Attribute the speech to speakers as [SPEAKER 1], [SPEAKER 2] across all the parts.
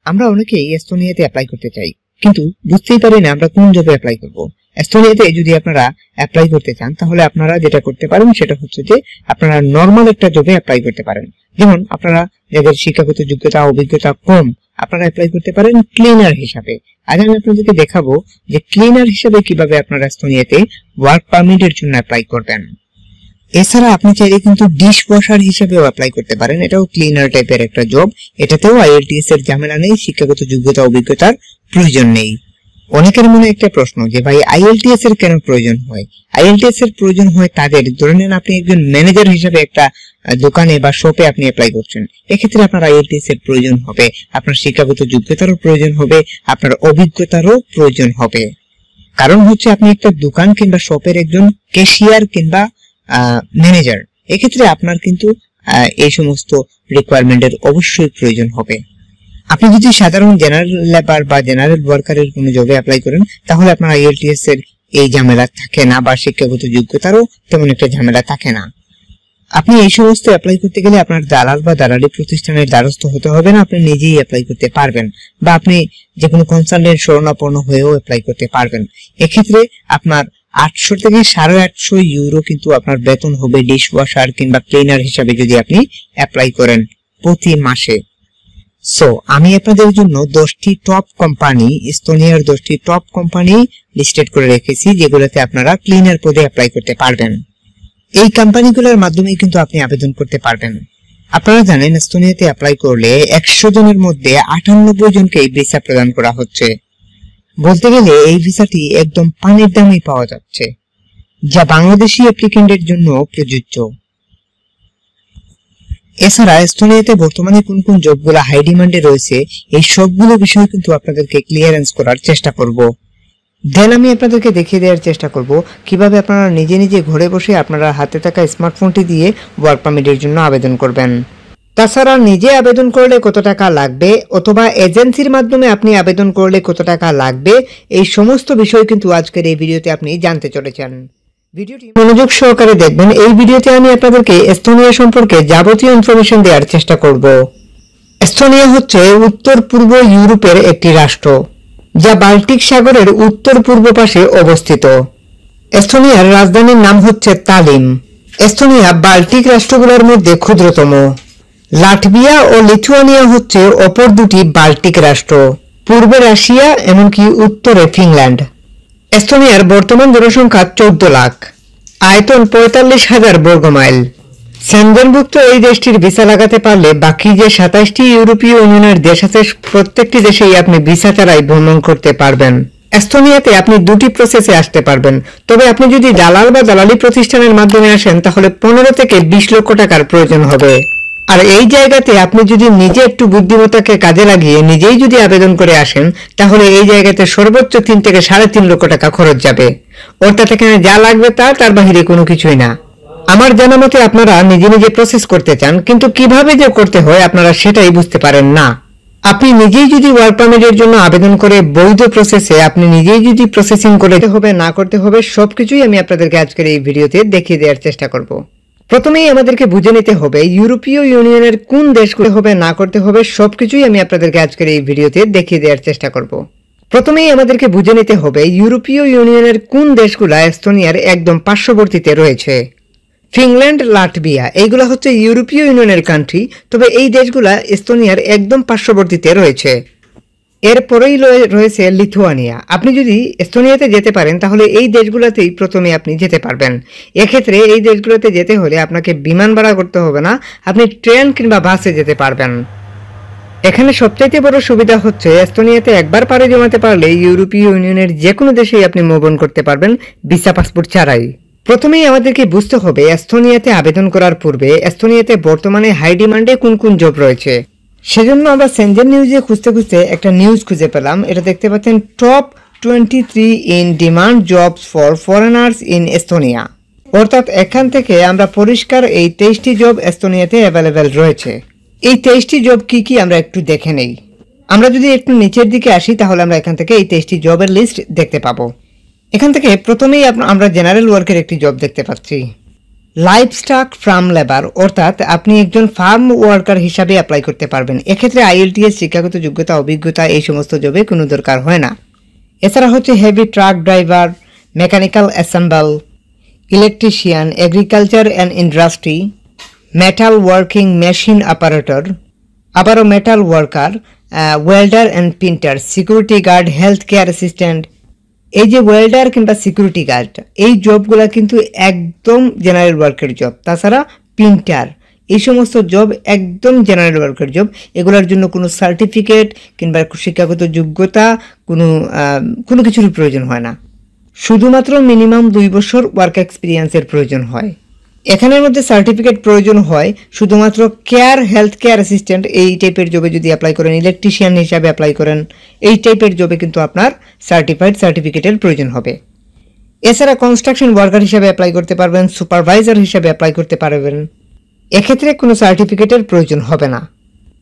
[SPEAKER 1] আমরা অনেকেই এস্তোনিয়াতে অ্যাপ্লাই করতে চাই, কিন্তু বুঝতেই পারি না আমরা কোন জবে অ্যাপ্লাই করব। এস্তোনিয়াতে যদি আপনারা অ্যাপ্লাই করতে চান তাহলে আপনারা যেটা করতে পারেন সেটা হচ্ছে যে আপনারা নরমাল একটা জবে অ্যাপ্লাই করতে পারেন। যেমন আপনারা যাদের শিক্ষাগত যোগ্যতা অভিজ্ঞতা কম, আপনারা অ্যাপ্লাই করতে পারেন ক্লিনার হিসাবে। আজ আমি আপনাদেরকে দেখাবো যে ক্লিনার হিসাবে কিভাবে আপনারা এস্তোনিয়াতে ওয়ার্ক পারমিটের জন্য অ্যাপ্লাই করবেন। এছাড়া আপনি চাইলে কিন্তু ডিশ ওয়াশার হিসেবেও অ্যাপ্লাই করতে পারেন, এটাও ক্লিনার টাইপের একটা জব। এটাতেও আইএলটিএস এর ঝামেলা নেই, শিক্ষাগত যোগ্যতা অভিজ্ঞতার প্রয়োজন নেই। অনেকের মনে একটা প্রশ্ন যে ভাই আইএলটিএস এর কেন প্রয়োজন হয়? আইএলটিএস এর প্রয়োজন হয় তাদের, ধরে নেন আপনি একজন ম্যানেজার হিসেবে একটা দোকানে বা শপে আপনি অ্যাপ্লাই করছেন, এক্ষেত্রে আপনার আইএলটিএস এর প্রয়োজন হবে, আপনার শিক্ষাগত যোগ্যতারও প্রয়োজন হবে, আপনার অভিজ্ঞতারও প্রয়োজন হবে। কারণ হচ্ছে আপনি একটা দোকান কিংবা শপের একজন ক্যাশিয়ার কিংবা ম্যানেজার, এক্ষেত্রে আপনার কিন্তু এই সমস্ত রিকোয়ারমেন্টের অবশ্যই প্রয়োজন হবে। আপনি যদি সাধারণ জেনারেল লেবার বা জেনারেল ওয়ার্কারের কোনো জবে অ্যাপ্লাই করেন তাহলে আপনার আইএলটিএস এর এই ঝামেলা থাকে না, বা শিক্ষাগত যোগ্যতারও তেমন একটা ঝামেলা থাকে না। আপনি এই সমস্ত অ্যাপ্লাই করতে গেলে আপনার দালাল বা দালালি প্রতিষ্ঠানের দ্বারস্থ হতে হবে না, আপনি নিজেই অ্যাপ্লাই করতে পারবেন, বা আপনি যে কোনো কনসালটেন্ট শরণাপন্ন হয়েও অ্যাপ্লাই করতে পারবেন। এক্ষেত্রে আপনার 800 থেকে 850 ইউরো কিন্তু আপনার বেতন হবে ডিশ ওয়াশার কিংবা ক্লিনার হিসাবে যদি আপনি অ্যাপ্লাই করেন প্রতি মাসে। সো আমি আপনাদের জন্য 10টি টপ কোম্পানি, এস্তোনিয়ার 10টি টপ কোম্পানি লিস্টেড করে রেখেছি যেগুলোতে আপনারা ক্লিনার পদে অ্যাপ্লাই করতে পারবেন। এই কোম্পানিগুলোর মাধ্যমে কিন্তু আপনি আবেদন করতে পারবেন। আপনারা জানেন এস্তোনিয়াতে অ্যাপ্লাই করলে 100 জনের মধ্যে 98 জনকে এই ভিসা প্রদান করা হচ্ছে। বলতে গেলে এই ভিসাটি একদম পানির দামে পাওয়া যাচ্ছে, যা বাংলাদেশি অ্যাপ্লিকেন্টের জন্য প্রযোজ্য। এছাড়া এস্তোনিয়াতে বর্তমানে কোন কোন জবগুলো হাই ডিমান্ডে রয়েছে এই সবগুলো বিষয় কিন্তু আপনাদেরকে ক্লিয়ারেন্স করার চেষ্টা করব। দেন আমি আপনাদেরকে দেখিয়ে দেওয়ার চেষ্টা করব কিভাবে আপনারা নিজে নিজে ঘরে বসে আপনারা হাতে থাকা স্মার্টফোনটি দিয়ে ওয়ার্ক পারমিটের জন্য আবেদন করবেন। তাছাড়া নিজে আবেদন করলে কত টাকা লাগবে অথবা এজেন্সির মাধ্যমে আপনি আবেদন করলে কত টাকা লাগবে, এই সমস্ত বিষয় কিন্তু আজকের এই ভিডিওতে আপনি জানতে চলেছেন। ভিডিওটি মনোযোগ সহকারে দেখবেন। এই ভিডিওতে আমি আপনাদেরকে এস্তোনিয়া সম্পর্কে যাবতীয় ইনফরমেশন দেওয়ার চেষ্টা করব। এস্তোনিয়া হচ্ছে উত্তর পূর্ব ইউরোপের একটি রাষ্ট্র, যা বাল্টিক সাগরের উত্তর পূর্ব পাশে অবস্থিত। এস্তোনিয়ার রাজধানীর নাম হচ্ছে তালিন। এস্তোনিয়া বাল্টিক রাষ্ট্রগুলোর মধ্যে ক্ষুদ্রতম। লাটভিয়া ও লিথুয়ানিয়া হচ্ছে অপর দুটি বাল্টিক রাষ্ট্র, পূর্বে রাশিয়া এমনকি উত্তরে ফিনল্যান্ড। এস্তোনিয়ার বর্তমান জনসংখ্যা 14 লাখ, আয়তন 45,000 বর্গমাইল। সেনজেনভুক্ত এই দেশটির ভিসা লাগাতে পারলে বাকি যে 27টি ইউরোপীয় ইউনিয়নের দেশ আছে প্রত্যেকটি দেশেই আপনি ভিসা ছাড়াই ভ্রমণ করতে পারবেন। এস্তোনিয়াতে আপনি দুটি প্রসেসে আসতে পারবেন, তবে আপনি যদি দালাল বা দালালি প্রতিষ্ঠানের মাধ্যমে আসেন তাহলে 15 থেকে 20 লক্ষ টাকার প্রয়োজন হবে। আর এই জায়গাতে আপনি যদি নিজে একটু বুদ্ধিমত্তাকে কাজে লাগিয়ে নিজেই যদি আবেদন করে আসেন তাহলে এই জায়গাতে সর্বোচ্চ 3 থেকে 3.5 লক্ষ টাকা খরচ যাবে। অর্থাৎ এখানে যা লাগবে তার বাহিরে কোনো কিছুই না। আমার জানা মতে আপনারা নিজে নিজে প্রসেস করতে চান, কিন্তু কিভাবে যে করতে হয় আপনারা সেটাই বুঝতে পারেন না। আপনি নিজেই যদি ওয়ার্ক পারমিটের জন্য আবেদন করে বৈধ প্রসেসে আপনি নিজেই যদি প্রসেসিং করতে হবে না করতে হবে সবকিছুই আমি আপনাদেরকে আজকের এই ভিডিওতে দেখিয়ে দেওয়ার চেষ্টা করব। প্রথমেই আমাদেরকে বুঝে নিতে হবে ইউরোপীয় ইউনিয়নের কোন দেশগুলো হবে না করতে হবে সবকিছুই আমি আপনাদেরকে আজকের এই ভিডিওতে দেখিয়ে দেওয়ার চেষ্টা করব। প্রথমেই আমাদেরকে বুঝে নিতে হবে ইউরোপীয় ইউনিয়নের কোন দেশগুলো এস্তোনিয়ার একদম পার্শ্ববর্তীতে রয়েছে। ফিনল্যান্ড, লাটভিয়া এইগুলো হচ্ছে ইউরোপীয় ইউনিয়নের কান্ট্রি, তবে এই দেশগুলা এস্তোনিয়ার একদম পার্শ্ববর্তীতে রয়েছে। এরপরেই রয়েছে লিথুয়ানিয়া। আপনি যদি এস্তোনিয়াতে যেতে পারেন তাহলে এই দেশগুলোতেই প্রথমে আপনি যেতে পারবেন। এক্ষেত্রে এই দেশগুলোতে যেতে হলে আপনাকে বিমান ভাড়া করতে হবে না, আপনি ট্রেন কিংবা বাসে যেতে পারবেন। এখানে সবচাইতে বড় সুবিধা হচ্ছে এস্তোনিয়াতে একবার পাড়ি জমাতে পারলে ইউরোপীয় ইউনিয়নের যে কোনো দেশেই আপনি মুভ অন করতে পারবেন ভিসা পাসপোর্ট ছাড়াই। প্রথমেই আমাদেরকে বুঝতে হবে এস্তোনিয়াতে আবেদন করার পূর্বে এস্তোনিয়াতে বর্তমানে হাই ডিমান্ডে কোন কোন জব রয়েছে। সেজন্য আমরা সেনজেন নিউজে খুঁজতে খুঁজতে একটা নিউজ খুঁজে পেলাম। এটা দেখতে পাচ্ছেন top 23 in demand jobs for foreigners in Estonia. অর্থাৎ এখান থেকে আমরা পরিষ্কার এই 23টি জব এস্তোনিয়াতে অ্যাভেলেবেল রয়েছে। এই 23টি জব কি কি আমরা একটু দেখে নেই। আমরা যদি একটু নিচের দিকে আসি তাহলে আমরা এখান থেকে এই 23টি জবের লিস্ট দেখতে পাবো। এখান থেকে প্রথমেই আমরা জেনারেল ওয়ার্কের একটি জব দেখতে পাচ্ছি। লাইভস্টক ফার্ম লেবার, অর্থাৎ আপনি একজন ফার্ম ওয়ার্কার হিসাবে অ্যাপ্লাই করতে পারবেন। এক্ষেত্রে আইএলটিএস, শিক্ষাগত যোগ্যতা, অভিজ্ঞতা এই সমস্ত জবে কোনো দরকার হয় না। এছাড়া হচ্ছে heavy truck driver, mechanical assemble, electrician, agriculture and industry, metal working machine operator, আবারও metal worker, welder and printer, security guard, health care assistant. এই যে ওয়েল্ডার কিংবা সিকিউরিটি গার্ড, এই জবগুলো কিন্তু একদম জেনারেল ওয়ার্কের জব। তাছাড়া প্রিন্টার, এই সমস্ত জব একদম জেনারেল ওয়ার্কের জব। এগুলোর জন্য কোনো সার্টিফিকেট কিংবা শিক্ষাগত যোগ্যতা কোনো কিছুর প্রয়োজন হয় না, শুধুমাত্র মিনিমাম 2 বছর ওয়ার্ক এক্সপিরিয়েন্সের প্রয়োজন হয়। এখানের মধ্যে সার্টিফিকেট প্রয়োজন হয় শুধুমাত্র কেয়ার, হেলথ কেয়ার অ্যাসিস্ট্যান্ট এই টাইপের জবে যদি অ্যাপ্লাই করেন, ইলেকট্রিশিয়ান হিসাবে অ্যাপ্লাই করেন, এই টাইপের জবে কিন্তু আপনার সার্টিফিকেটের প্রয়োজন হবে। এছাড়া কনস্ট্রাকশন ওয়ার্কার হিসাবে অ্যাপ্লাই করতে পারবেন, সুপারভাইজার হিসাবে অ্যাপ্লাই করতে পারবেন। এক্ষেত্রে কোনো সার্টিফিকেটের প্রয়োজন হবে না,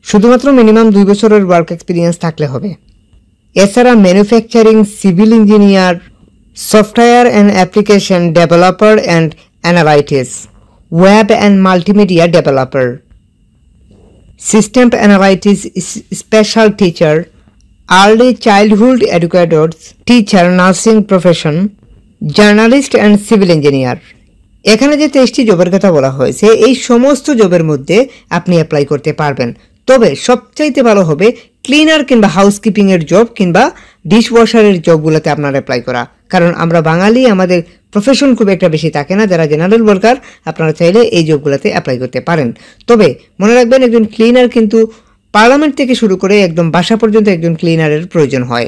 [SPEAKER 1] শুধুমাত্র মিনিমাম 2 বছরের ওয়ার্ক এক্সপিরিয়েন্স থাকলে হবে। এছাড়া manufacturing, civil engineer, software and application developer and analysts, web and multimedia developer, system analysts special teacher, early childhood educators, teacher, nursing profession, journalist and civil engineer. এখানে যে 23টি জবের কথা বলা হয়েছে, এই সমস্ত জবের মধ্যে আপনি অ্যাপ্লাই করতে পারবেন। তবে সবচাইতে ভালো হবে ক্লিনার কিংবা হাউসকিপিংয়ের জব কিংবা ডিশ ওয়াশারের জবগুলোতে আপনার অ্যাপ্লাই করা, কারণ আমরা বাঙালি, আমাদের প্রফেশন খুব একটা বেশি থাকে না। যারা জেনারেল ওয়ার্কার, আপনারা চাইলে এই জবগুলোতে অ্যাপ্লাই করতে পারেন। তবে মনে রাখবেন, একজন ক্লিনার কিন্তু পার্লামেন্ট থেকে শুরু করে একদম বাসা পর্যন্ত একজন ক্লিনারের প্রয়োজন হয়,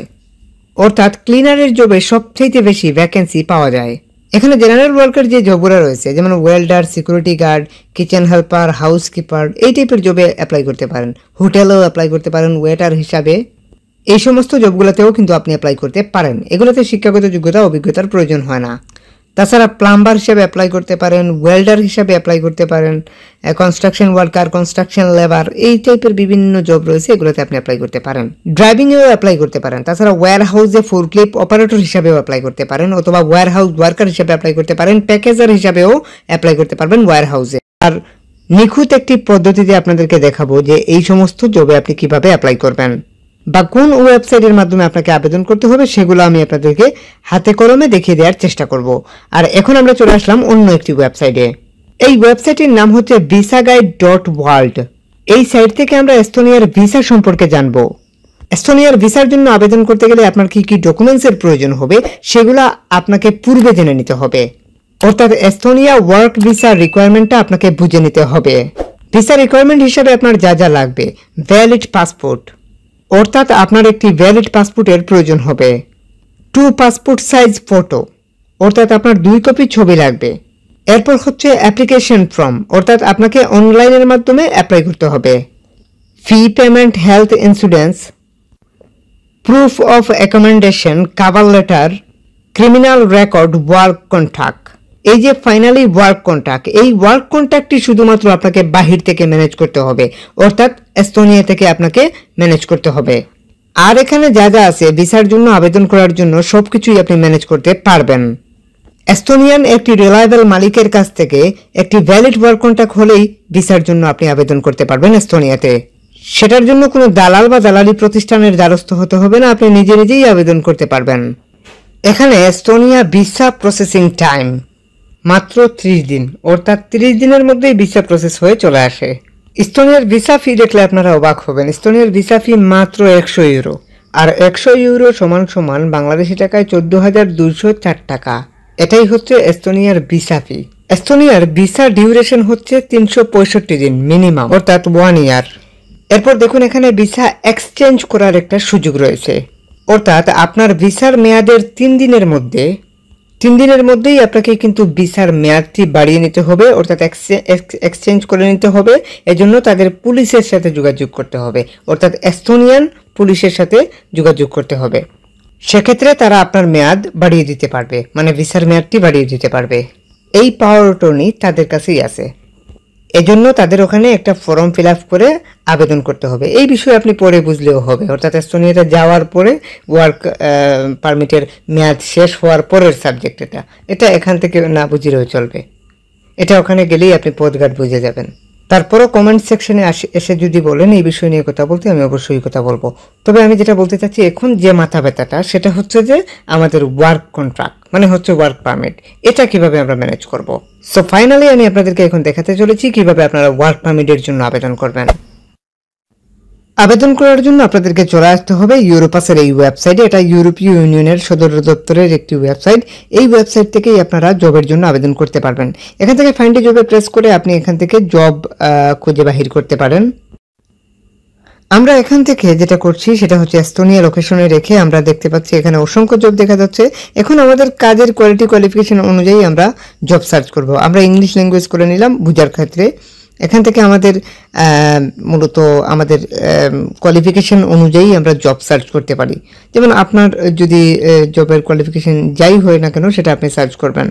[SPEAKER 1] অর্থাৎ ক্লিনারের জবে সবচাইতে বেশি ভ্যাকেন্সি পাওয়া যায়। এখানে জেনারেল ওয়ার্কার যে জবগুলো রয়েছে, যেমন welder, security guard, kitchen helper, housekeeper, এই টাইপের জবে অ্যাপ্লাই করতে পারেন। হোটেলেও অ্যাপ্লাই করতে পারেন ওয়েটার হিসাবে। এই সমস্ত জবগুলোতেও কিন্তু আপনি অ্যাপ্লাই করতে পারেন। এগুলোতে শিক্ষাগত যোগ্যতা, অভিজ্ঞতার প্রয়োজন হয় না। তাছাড়া প্লাম্বার হিসেবে অ্যাপ্লাই করতে পারেন, ওয়েল্ডার হিসাবে অ্যাপ্লাই করতে পারেন, কনস্ট্রাকশন ওয়ার্কার, কনস্ট্রাকশন লেবার, এই টাইপের বিভিন্ন জব রয়েছে, এগুলোতে আপনি অ্যাপ্লাই করতে পারেন। ড্রাইভিংয়েও অ্যাপ্লাই করতে পারেন। তাছাড়া ওয়্যার হাউসে ফোরক্লিফট অপারেটর হিসাবেও অ্যাপ্লাই করতে পারেন, অথবা ওয়্যার হাউস ওয়ার্কার হিসাবে অ্যাপ্লাই করতে পারেন, প্যাকেজার হিসাবেও অ্যাপ্লাই করতে পারবেন ওয়্যার হাউসে। আর নিখুঁত একটি পদ্ধতিতে আপনাদেরকে দেখাবো যে এই সমস্ত জবে আপনি কিভাবে অ্যাপ্লাই করবেন বা কোন ওয়েবসাইটের মাধ্যমে আপনাকে আবেদন করতে হবে, সেগুলো আমি আপনাদেরকে হাতে কলমে দেখিয়ে দেওয়ার চেষ্টা করব। আর এখন আমরা চলে আসলাম অন্য একটি ওয়েবসাইটে। এই ওয়েবসাইটের নাম হচ্ছে visaguide.world। এই সাইট থেকে আমরা এস্তোনিয়ার ভিসা সম্পর্কে জানব। এস্তোনিয়ার ভিসার জন্য আবেদন করতে গেলে আপনার কি কি ডকুমেন্টসের প্রয়োজন হবে, সেগুলো আপনাকে পূর্বে জেনে নিতে হবে। অর্থাৎ এস্তোনিয়া ওয়ার্ক ভিসা রিকোয়ারমেন্টটা আপনাকে বুঝে নিতে হবে। ভিসা রিকোয়ারমেন্ট হিসাবে আপনার যা যা লাগবে: ভ্যালিড পাসপোর্ট, অর্থাৎ আপনার একটি ভ্যালিড পাসপোর্টের প্রয়োজন হবে। 2 পাসপোর্ট সাইজ ফটো, অর্থাৎ আপনার 2 কপি ছবি লাগবে। এরপর হচ্ছে অ্যাপ্লিকেশন ফর্ম, অর্থাৎ আপনাকে অনলাইনের মাধ্যমে অ্যাপ্লাই করতে হবে। Fee payment, health insurance, proof of accommodation, cover letter, criminal record, work contract. এই যে ফাইনালি ওয়ার্ক কন্ট্রাক্ট, এই ওয়ার্ক কন্ট্রাক্টটি শুধুমাত্র আপনাকে বাহির থেকে ম্যানেজ করতে হবে, অর্থাৎ এস্তোনিয়া থেকে আপনাকে ম্যানেজ করতে হবে। আর এখানে যা যা আছে ভিসার জন্য আবেদন করার জন্য সবকিছুই আপনি ম্যানেজ করতে পারবেন। এস্তোনিয়ান একটি রিলায়েবল মালিকের কাছ থেকে একটি ভ্যালিড ওয়ার্ক কন্ট্রাক্ট হলেই ভিসার জন্য আপনি আবেদন করতে পারবেন এস্তোনিয়াতে। সেটার জন্য কোনো দালাল বা দালালি প্রতিষ্ঠানের দ্বারস্থ হতে হবে না, আপনি নিজে নিজেই আবেদন করতে পারবেন। এখানে এস্তোনিয়া ভিসা প্রসেসিং টাইম মাত্র 30 দিন, অর্থাৎ 30 দিনের মধ্যেই ভিসা প্রসেস হয়ে চলে আসে। এস্তোনিয়ার ভিসা ফি দেখলে আপনারা অবাক হবেন। এস্তোনিয়ার ভিসা ফি মাত্র 100 ইউরো, আর 100 ইউরো সমান সমান বাংলাদেশি টাকায় 14,204 টাকা। এটাই হচ্ছে এস্তোনিয়ার ভিসা ফি। এস্তোনিয়ার ভিসা ডিউরেশন হচ্ছে 365 দিন মিনিমাম, অর্থাৎ 1 ইয়ার। এরপর দেখুন, এখানে ভিসা এক্সচেঞ্জ করার একটা সুযোগ রয়েছে, অর্থাৎ আপনার ভিসার মেয়াদের 3 দিনের মধ্যেই আপনাকে কিন্তু ভিসার মেয়াদটি বাড়িয়ে নিতে হবে, অর্থাৎ এক্সচেঞ্জ করে নিতে হবে। এজন্য তাদের পুলিশের সাথে যোগাযোগ করতে হবে, অর্থাৎ এস্তোনিয়ান পুলিশের সাথে যোগাযোগ করতে হবে। সেক্ষেত্রে তারা আপনার মেয়াদ বাড়িয়ে দিতে পারবে, মানে ভিসার মেয়াদটি বাড়িয়ে দিতে পারবে। এই পাওয়ার অটর্নি তাদের কাছেই আছে। এজন্য তাদের ওখানে একটা ফর্ম ফিল আপ করে আবেদন করতে হবে। এই বিষয়ে আপনি পরে বুঝলেও হবে, অর্থাৎ এস্তোনিয়াতে যাওয়ার পরে ওয়ার্ক পারমিটের মেয়াদ শেষ হওয়ার পরের সাবজেক্ট এটা এখান থেকে না বুঝলেও চলবে। এটা ওখানে গেলেই আপনি পদঘাট বুঝে যাবেন। তারপরও কমেন্ট সেকশনে এসে যদি বলেন এই বিষয় নিয়ে কথা বলতে, আমি অবশ্যই কথা বলবো। তবে আমি যেটা বলতে চাচ্ছি এখন যে মাথা ব্যথাটা সেটা হচ্ছে যে আমাদের ওয়ার্ক কন্ট্রাক্ট মানে হচ্ছে ওয়ার্ক পারমিট, এটা কিভাবে আমরা ম্যানেজ করব। সো ফাইনালি আমি আপনাদেরকে এখন দেখাতে চলেছি কিভাবে আপনারা ওয়ার্ক পারমিটের জন্য আবেদন করবেন। আবেদন করার জন্য আপনাদেরকে চলে আসতে হবে ইউরোপাসের এই ওয়েবসাইটে। এটা ইউরোপীয় ইউনিয়নের সদর দপ্তরের একটি ওয়েবসাইট। এই ওয়েবসাইট থেকেই আপনারা জবের জন্য আবেদন করতে পারবেন। এখান থেকে ফাইন্ড এ জবে প্রেস করে আপনি এখান থেকে জব খুঁজে বাহির করতে পারেন। আমরা এখান থেকে যেটা করছি সেটা হচ্ছে এস্তোনিয়া লোকেশনে রেখে আমরা দেখতে পাচ্ছি এখানে অসংখ্য জব দেখা যাচ্ছে। এখন আমাদের কাজের কোয়ালিটি কোয়ালিফিকেশন অনুযায়ী আমরা জব সার্চ করব। আমরা ইংলিশ ল্যাঙ্গুয়েজ করে নিলাম বুঝার ক্ষেত্রে। এখান থেকে আমাদের মূলত আমাদের কোয়ালিফিকেশন অনুযায়ী আমরা জব সার্চ করতে পারি। যেমন আপনার যদি জবের কোয়ালিফিকেশন যাই হয় না কেন সেটা আপনি সার্চ করবেন।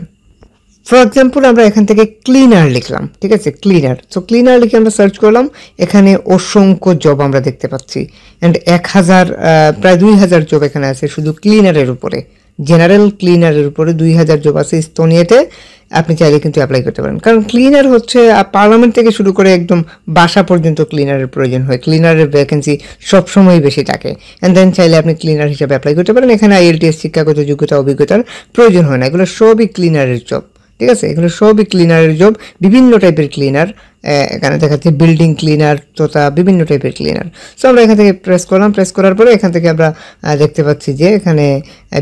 [SPEAKER 1] ফর এক্সাম্পল আমরা এখান থেকে ক্লিনার লিখলাম, ঠিক আছে, ক্লিনার। সো ক্লিনার লিখে আমরা সার্চ করলাম, এখানে অসংখ্য জব আমরা দেখতে পাচ্ছি। অ্যান্ড 1000 প্রায় 2000 জব এখানে আছে শুধু ক্লিনারের উপরে, জেনারেল ক্লিনারের উপরে 2000 জব আছে এস্তোনিয়াতে। আপনি চাইলে কিন্তু অ্যাপ্লাই করতে পারেন, কারণ ক্লিনার হচ্ছে পার্লামেন্ট থেকে শুরু করে একদম বাসা পর্যন্ত ক্লিনারের প্রয়োজন হয়। ক্লিনারের ভ্যাকেন্সি সবসময় বেশি থাকে। অ্যান্ড দেন চাইলে আপনি ক্লিনার হিসেবে অ্যাপ্লাই করতে পারেন। এখানে IELTS শিক্ষাগত যোগ্যতা অভিজ্ঞতার প্রয়োজন হয় না, এগুলো সবই ক্লিনারের জব, ঠিক আছে, এগুলো সবই ক্লিনারের জব। বিভিন্ন টাইপের ক্লিনার এখানে দেখাচ্ছে, বিল্ডিং ক্লিনার তথা বিভিন্ন টাইপের ক্লিনার। সো আমরা এখান থেকে প্রেস করলাম, প্রেস করার পরে এখান থেকে আমরা দেখতে পাচ্ছি যে এখানে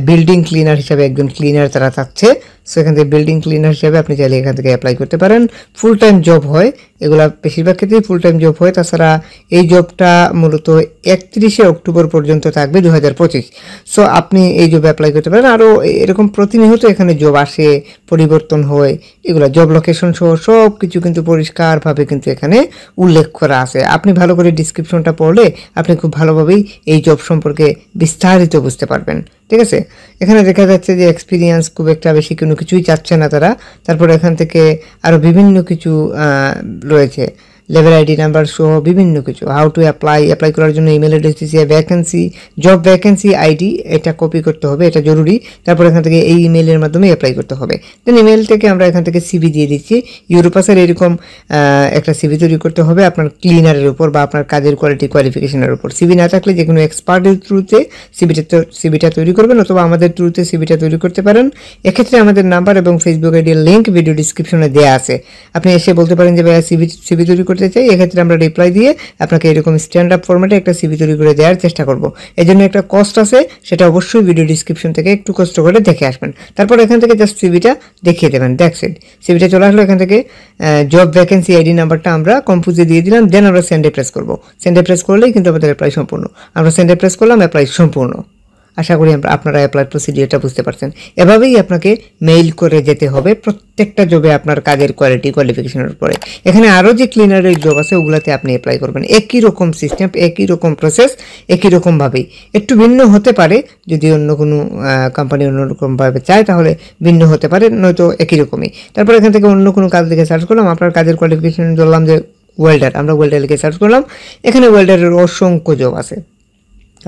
[SPEAKER 1] বিল্ডিং ক্লিনার হিসাবে একজন ক্লিনার তারা চাচ্ছে। সো এখান থেকে বিল্ডিং ক্লিনার হিসাবে আপনি চাইলে এখান থেকে অ্যাপ্লাই করতে পারেন। ফুল টাইম জব হয়, এগুলা বেশিরভাগ ক্ষেত্রেই ফুল টাইম জব হয়। তাছাড়া এই জবটা মূলত 31শে অক্টোবর পর্যন্ত থাকবে 2025। সো আপনি এই জবে অ্যাপ্লাই করতে পারেন। আরও এরকম প্রতিনিয়ত এখানে জব আসে, পরিবর্তন হয়, এগুলো জব লোকেশন সহ সব কিছু কিন্তু পরিষ্কারভাবে কিন্তু এখানে উল্লেখ করা আছে। আপনি ভালো করে ডিসক্রিপশনটা পড়লে আপনি খুব ভালোভাবেই এই জব সম্পর্কে বিস্তারিত বুঝতে পারবেন, ঠিক আছে। এখানে দেখা যাচ্ছে যে এক্সপিরিয়েন্স খুব একটা বেশি কোনো কিছুই চাচ্ছে না তারা। তারপর এখান থেকে আরও বিভিন্ন কিছু রয়েছে, লেভেল আইডি নাম্বার সহ বিভিন্ন কিছু। হাউ টু অ্যাপ্লাই করার জন্য ইমেল অ্যাড্রেস দিচ্ছে, ভ্যাকেন্সি, জব ভ্যাকেন্সি আইডি, এটা কপি করতে হবে, এটা জরুরি। তারপর এখান থেকে এই ইমেলের মাধ্যমে অ্যাপ্লাই করতে হবে। দেন ইমেল থেকে আমরা এখান থেকে সিভি দিয়ে দিচ্ছি। ইউরোপাসের এরকম একটা সিভি তৈরি করতে হবে আপনার ক্লিনারের উপর বা আপনার কাজের কোয়ালিটি কোয়ালিফিকেশনের উপর। সিভি না থাকলে যে কোনো এক্সপার্টের থ্রুতে সিভিটা তৈরি করবেন, অথবা আমাদের থ্রুতে সিভিটা তৈরি করতে পারেন। এক্ষেত্রে আমাদের নাম্বার এবং ফেসবুক আইডির লিঙ্ক ভিডিও ডিসক্রিপশনে দেওয়া আছে। আপনি এসে বলতে পারেন যে ভাইয়া সিভি তৈরি করতে চাই, এক্ষেত্রে আমরা রিপ্লাই দিয়ে আপনাকে এরকম স্ট্যান্ড আপ ফরম্যাটে একটা সিভি তৈরি করে দেওয়ার চেষ্টা করব। এই জন্য একটা কস্ট আছে, সেটা অবশ্যই ভিডিও ডিসক্রিপশন থেকে একটু কষ্ট করে দেখে আসবেন। তারপর এখান থেকে জাস্ট সিভিটা দেখিয়ে দেবেন। দ্যাটস ইট, সিভিটা চলে আসলো। এখান থেকে জব ভ্যাকেন্সি আইডি নাম্বারটা আমরা কম্পোজে দিয়ে দিলাম। দেন আমরা সেন্ডে প্রেস করব। সেন্ডে প্রেস করলেই কিন্তু আমাদের অ্যাপ্লাই সম্পূর্ণ। আমরা সেন্ডে প্রেস করলাম, অ্যাপ্লাই সম্পূর্ণ। আশা করি আপনারা অ্যাপ্লাই প্রসিডিওরটা বুঝতে পারছেন। এভাবেই আপনাকে মেইল করে যেতে হবে প্রত্যেকটা জবে আপনার কাজের কোয়ালিটি কোয়ালিফিকেশনের উপরে। এখানে আরও যে ক্লিনারের জব আছে ওগুলাতে আপনি অ্যাপ্লাই করবেন। একই রকম সিস্টেম, একই রকম প্রসেস, একই রকমভাবেই। একটু ভিন্ন হতে পারে, যদি অন্য কোনো কোম্পানি অন্যরকমভাবে চায় তাহলে ভিন্ন হতে পারে, নয়তো একই রকমই। তারপর এখান থেকে অন্য কোনো কাজ লিখে সার্চ করলাম, আপনার কাজের কোয়ালিফিকেশন ধরলাম যে ওয়েল্ডার, আমরা ওয়েল্ডার লিখে সার্চ করলাম। এখানে ওয়েল্ডারের অসংখ্য জব আছে।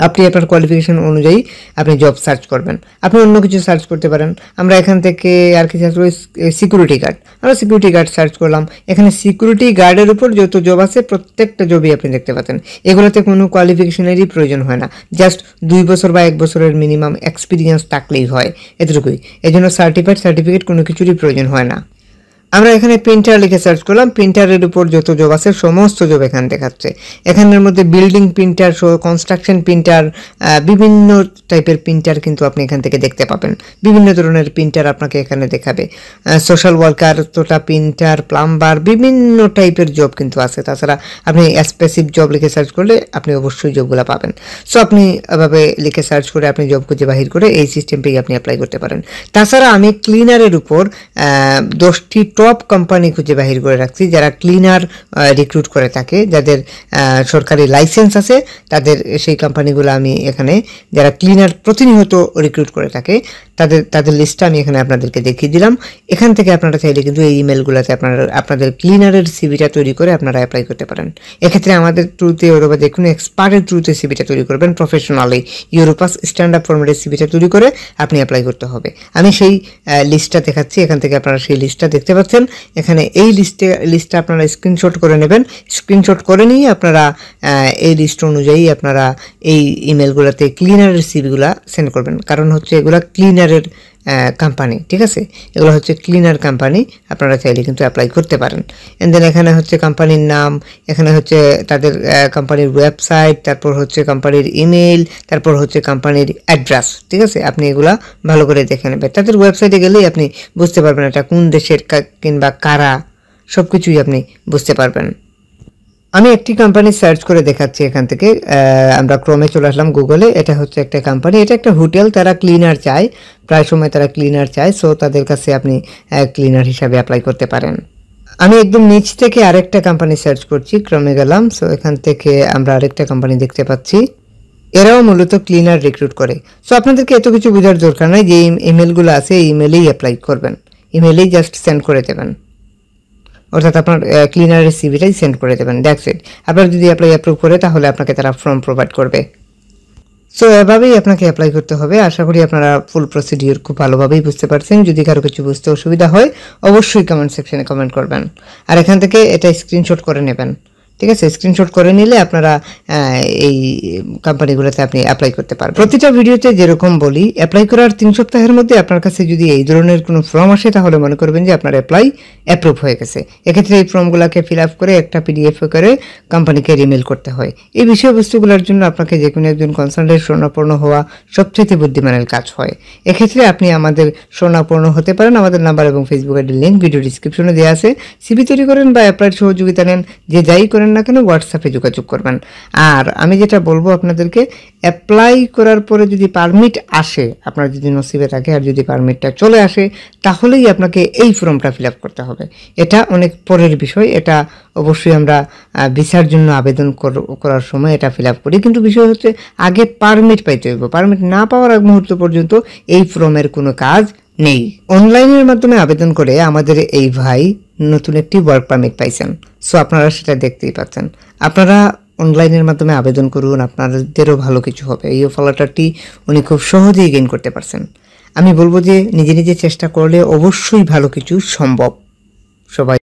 [SPEAKER 1] আপনি আপনার কোয়ালিফিকেশন অনুযায়ী আপনি জব সার্চ করবেন। আপনি অন্য কিছু সার্চ করতে পারেন। আমরা এখান থেকে আর কি সার্চ করি, সিকিউরিটি গার্ড। আমরা সিকিউরিটি গার্ড সার্চ করলাম। এখানে সিকিউরিটি গার্ডের উপর যত জব আছে প্রত্যেকটা জবই আপনি দেখতে পাচ্ছেন। এগুলোতে কোনো কোয়ালিফিকেশনেরই প্রয়োজন হয় না, জাস্ট 2 বছর বা 1 বছরের মিনিমাম এক্সপিরিয়েন্স থাকলেই হয়, এতটুকুই। এই জন্য সার্টিফিকেট কোনো কিছুরই প্রয়োজন হয় না। আমরা এখানে প্রিন্টার লিখে সার্চ করলাম। প্রিন্টারের উপর যত জব আছে সমস্ত জব এখানে দেখাচ্ছে। এখানের মধ্যে বিল্ডিং প্রিন্টার সহ কনস্ট্রাকশন প্রিন্টার, বিভিন্ন টাইপের প্রিন্টার কিন্তু আপনি এখান থেকে দেখতে পাবেন। বিভিন্ন ধরনের প্রিন্টার আপনাকে এখানে দেখাবে। সোশ্যাল ওয়ার্কার, তোটা প্রিন্টার, প্লাম্বার, বিভিন্ন টাইপের জব কিন্তু আছে। তাছাড়া আপনি স্পেসিফিক জব লিখে সার্চ করলে আপনি অবশ্যই জবগুলো পাবেন। সো আপনি এভাবে লিখে সার্চ করে আপনি জব খুঁজে বাহির করে এই সিস্টেমটাই আপনি অ্যাপ্লাই করতে পারেন। তাছাড়া আমি ক্লিনারের উপর 10টি টপ কোম্পানি খুঁজে বাহির করে রাখছি যারা ক্লিনার রিক্রুট করে থাকে, যাদের সরকারি লাইসেন্স আছে, তাদের সেই কোম্পানিগুলো আমি এখানে, যারা ক্লিনার প্রতিনিয়ত রিক্রুট করে থাকে তাদের লিস্টটা আমি এখানে আপনাদেরকে দেখিয়ে দিলাম। এখান থেকে আপনারা চাইলে কিন্তু এই ইমেলগুলোতে আপনাদের ক্লিনারের সিভিটা তৈরি করে আপনারা অ্যাপ্লাই করতে পারেন। এক্ষেত্রে আমাদের থ্রুতে অথবা যে কোনো এক্সপার্টের থ্রুতে সিভিটা তৈরি করবেন প্রফেশনালি। ইউরোপাস স্ট্যান্ড আপ ফরম্যাটের সিভিটা তৈরি করে আপনি অ্যাপ্লাই করতে হবে। আমি সেই লিস্টটা দেখাচ্ছি, এখান থেকে আপনারা সেই লিস্টটা দেখতে পাচ্ছেন। পাচ্ছেন এখানে এই লিস্টটা আপনারা স্ক্রিনশট করে নেবেন। স্ক্রিনশট করে নিয়ে আপনারা এই লিস্ট অনুযায়ী আপনারা এই ইমেলগুলোতে ক্লিনারের সিভিগুলা সেন্ড করবেন। কারণ হচ্ছে এগুলা ক্লিনারের কোম্পানি, ঠিক আছে, এগুলো হচ্ছে ক্লিনার কোম্পানি, আপনারা চাইলে কিন্তু অ্যাপ্লাই করতে পারেন। এন্ড দেন এখানে হচ্ছে কোম্পানির নাম, এখানে হচ্ছে তাদের কোম্পানির ওয়েবসাইট, তারপর হচ্ছে কোম্পানির ইমেল, তারপর হচ্ছে কোম্পানির অ্যাড্রেস, ঠিক আছে। আপনি এগুলা ভালো করে দেখে নেবেন। তাদের ওয়েবসাইটে গেলেই আপনি বুঝতে পারবেন এটা কোন দেশের কিংবা কারা, সব কিছুই আপনি বুঝতে পারবেন। আমি একটি কোম্পানি সার্চ করে দেখাচ্ছি। এখান থেকে আমরা ক্রমে চলে আসলাম গুগলে। এটা হচ্ছে একটা কোম্পানি, এটা একটা হোটেল, তারা ক্লিনার চায়, প্রায় সময় তারা ক্লিনার চায়, সো তাদের কাছে আপনি ক্লিনার হিসাবে অ্যাপ্লাই করতে পারেন। আমি একদম নিচ থেকে আরেকটা কোম্পানি সার্চ করছি, ক্রমে গেলাম, সো এখান থেকে আমরা আরেকটা কোম্পানি দেখতে পাচ্ছি। এরাও মূলত ক্লিনার রিক্রুট করে। সো আপনাদেরকে এত কিছু বোঝার দরকার নাই, যে ইমেলগুলো আছে এই ইমেলেই অ্যাপ্লাই করবেন, ইমেলেই জাস্ট সেন্ড করে দেবেন, অর্থাৎ আপনার ক্লিনারের সিভিটাই সেন্ড করে দেবেন, দ্যাটস ইট। আপনার যদি অ্যাপ্রুভ করে তাহলে আপনাকে তারা ফর্ম প্রোভাইড করবে। সো এভাবেই আপনাকে অ্যাপ্লাই করতে হবে। আশা করি আপনারা ফুল প্রসিডিউর খুব ভালোভাবেই বুঝতে পারছেন। যদি কারো কিছু বুঝতে অসুবিধা হয় অবশ্যই কমেন্ট সেকশনে কমেন্ট করবেন, আর এখান থেকে এটা স্ক্রিনশট করে নেবেন, ঠিক আছে। স্ক্রিনশট করে নিলে আপনারা এই কোম্পানিগুলোতে আপনি অ্যাপ্লাই করতে পারবেন। প্রতিটা ভিডিওতে যেরকম বলি, অ্যাপ্লাই করার 3 সপ্তাহের মধ্যে আপনার কাছে যদি এই ধরনের কোনো ফর্ম আসে তাহলে মনে করবেন যে আপনার অ্যাপ্রুভ হয়ে গেছে। এক্ষেত্রে এই ফর্মগুলোকে ফিল আপ করে একটা পিডিএফ করে কোম্পানিকে ইমেল করতে হয়। এই বিষয়বস্তুগুলোর জন্য আপনাকে যে কোনো একজন কনসালটেন্ট শরণাপন্ন হওয়া সবচেয়ে বুদ্ধিমানের কাজ হয়। এক্ষেত্রে আপনি আমাদের শরণাপন্ন হতে পারেন। আমাদের নাম্বার এবং ফেসবুক আইডির লিঙ্ক ভিডিও ডিসক্রিপশনে দেওয়া আছে। সিভি তৈরি করেন বা অ্যাপ্লাইয়ের সহযোগিতা নেন, যে যাই করেন না কেন হোয়াটসঅ্যাপে যোগাযোগ করবেন। আর আমি যেটা বলবো আপনাদেরকে, অ্যাপ্লাই করার পরে যদি পারমিট আসে, আপনার যদি নসিবে থাকে, আর যদি পারমিটটা চলে আসে তাহলেই আপনাকে এই ফর্মটা ফিল আপ করতে হবে। এটা অনেক পরের বিষয়, এটা অবশ্যই আমরা ভিসার জন্য আবেদন করার সময় এটা ফিল আপ করি, কিন্তু বিষয় হচ্ছে আগে পারমিট পাইতে হইব। পারমিট না পাওয়ার আগ মুহূর্ত পর্যন্ত এই ফর্মের কোনো কাজ নেই। অনলাইনের মাধ্যমে আবেদন করে আমাদের এই ভাই নতুন একটি ওয়ার্ক পারমিট পাইছেন, সো আপনারা সেটা দেখতেই পাচ্ছেন। আপনারা অনলাইনের মাধ্যমে আবেদন করুন, আপনাদেরও ভালো কিছু হবে। এই অফারটি উনি খুব সহজেই গেইন করতে পারছেন। আমি বলবো যে নিজে নিজে চেষ্টা করলে অবশ্যই ভালো কিছু সম্ভব। সবাই